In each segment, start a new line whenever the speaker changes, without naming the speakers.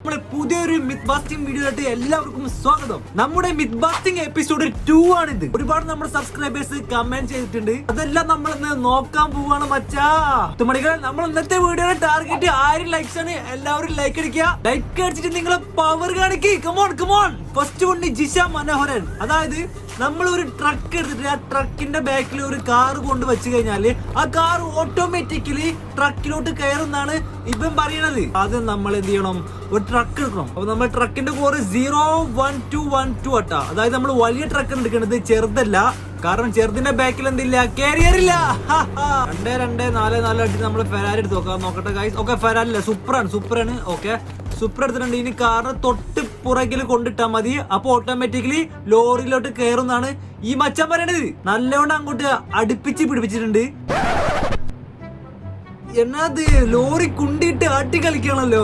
നമ്മുടെ പുതിയൊരു myth basting video ആയിട്ട് എല്ലാവർക്കും സ്വാഗതം. നമ്മുടെ മിത്ത് ബാസ്റ്റിംഗ് എപ്പിസോഡ് 2 ആണിത്. ഒരുപാട് നമ്മുടെ സബ്സ്ക്രൈബേഴ്സ് കമന്റ് ചെയ്തിട്ടുണ്ട്. അതെല്ലാം നമ്മൾ ഇന്ന് നോക്കാൻ പോവാണ് മച്ചാ. തുമണികൾ, നമ്മൾ ഇന്നത്തെ വീഡിയോയുടെ ടാർഗറ്റ് 1000 ലൈക്സ് ആണ്. എല്ലാവരും ലൈക്ക് അടിക്കുക. ലൈക്ക് അടിച്ചിട്ട് നിങ്ങളെ പവർ കാണിക്ക്. Come on come on. ഫസ്റ്റ് വണ്ടി ജിഷ മനോഹരൻ. അതായത് നമ്മൾ ഒരു ട്രക്ക് എടുത്തിട്ട് ആ ട്രക്കിന്റെ ബാക്കിൽ ഒരു കാർ കൊണ്ട് വെച്ച് കഴിഞ്ഞാല് ആ കാർ ഓട്ടോമാറ്റിക്കലി ട്രക്കിലോട്ട് കയറുന്നാണ് ഇവൻ പറയണത്. ആദ്യം നമ്മൾ എന്ത് ചെയ്യണം, ഒരു ട്രക്ക് എടുക്കണം. അപ്പൊ നമ്മൾ ട്രക്കിന്റെ കോറ് 01212 അട്ടാ. അതായത് നമ്മൾ വലിയ ട്രക്ക് എടുക്കണത്, ചെറുതല്ല. കാരണം ചെറുതിന്റെ ബാക്കിൽ എന്തില്ല, കാരിയറില്ല. 224 അടിച്ച് നമ്മൾ ഫെരാരി എടുത്ത് നോക്കട്ടെ ഗൈസ്. ഓക്കെ, ഫെരാരില്ല, സൂപ്പറാണ്. ഓക്കെ, സൂപ്പർ എടുത്തിട്ടുണ്ട്. ഇനി കാറിന് തൊട്ട് പുറകിൽ കൊണ്ടിട്ടാ മതി. അപ്പൊ ഓട്ടോമാറ്റിക്കലി ലോറിയിലോട്ട് കയറുന്നാണ് ഈ മച്ചാൻ പറയണത്. നല്ലോണം അങ്ങോട്ട് അടുപ്പിച്ച് പിടിപ്പിച്ചിട്ടുണ്ട്. എന്നത് ലോറി കുണ്ടിയിട്ട് ആട്ടി കളിക്കണല്ലോ.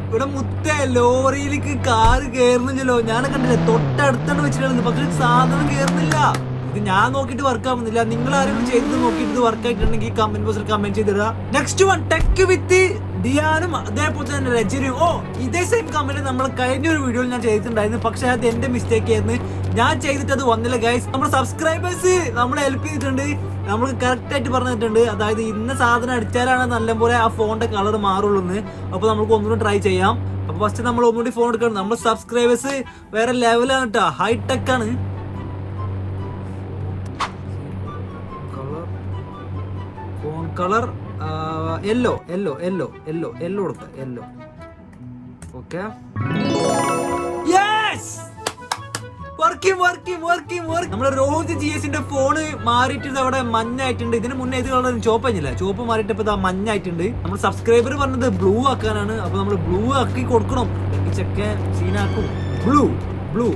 ഇവിടെ മുത്തേ ലോറിയിലേക്ക് കാറ് കയറുന്നില്ലല്ലോ. ഞാൻ കണ്ടില്ല, തൊട്ടടുത്താണ് വെച്ചിട്ടുള്ളത്. പക്ഷെ സാധനം കയറുന്നില്ല. ഇത് ഞാൻ നോക്കിയിട്ട് വർക്ക് ആവുന്നില്ല. നിങ്ങൾ ആരെങ്കിലും ചെയ്ത് നോക്കിയിട്ട് ഇത് വർക്ക് ആയിട്ടുണ്ടെങ്കിൽ കമന്റ് ബോക്സിൽ കമന്റ് ചെയ്തിടുക. നെക്സ്റ്റ് വൺ ടെക് വിത്ത് ഡിയാനും അതേപോലെ തന്നെ രജനിയും. ഇതേ സെയിം കമന്റ് നമ്മൾ കഴിഞ്ഞൊരു വീഡിയോയിൽ ഞാൻ ചെയ്തിട്ടുണ്ടായിരുന്നു. പക്ഷെ അത് എന്റെ മിസ്റ്റേക്ക് ആയിരുന്നു. ഞാൻ ചെയ്തിട്ട് അത് വന്നില്ല ഗൈസ്. നമ്മുടെ സബ്സ്ക്രൈബേഴ്സ് നമ്മളെ ഹെൽപ്പ് ചെയ്തിട്ടുണ്ട്. നമുക്ക് കറക്റ്റ് ആയിട്ട് പറഞ്ഞിട്ടുണ്ട്. അതായത് ഇന്ന സാധനം അടിച്ചാലാണ് നല്ലപോലെ ആ ഫോണിന്റെ കളർ മാറുള്ളൂ എന്ന്. അപ്പൊ നമുക്ക് ഒന്നുകൂടി ട്രൈ ചെയ്യാം. അപ്പൊ ഫസ്റ്റ് നമ്മൾ ഒന്നുകൂടി ഫോൺ എടുക്കണം. നമ്മുടെ സബ്സ്ക്രൈബേഴ്സ് വേറെ ലെവലാണ് കേട്ടോ, ഹൈടെക് ആണ്. ഫോൺ കളർ യെല്ലോ കൊടുക്കാം. യെല്ലോ. ഓക്കെ, നമ്മുടെ രോഹിത് GSന്റെ ഫോണ് മാറിയിട്ട് അവിടെ മഞ്ഞായിട്ടുണ്ട്. ഇതിന് മുന്നേ ഇത് കളർ ചോപ്പഞ്ഞില്ല, ചോപ്പ് മാറിയിട്ട് ഇപ്പൊ മഞ്ഞായിട്ടുണ്ട്. നമ്മൾ സബ്സ്ക്രൈബർ പറഞ്ഞത് ബ്ലൂ ആക്കാനാണ്. അപ്പൊ നമ്മൾ ബ്ലൂ ആക്കി കൊടുക്കണം. ചെക്കൻ സീനാക്കും. ബ്ലൂ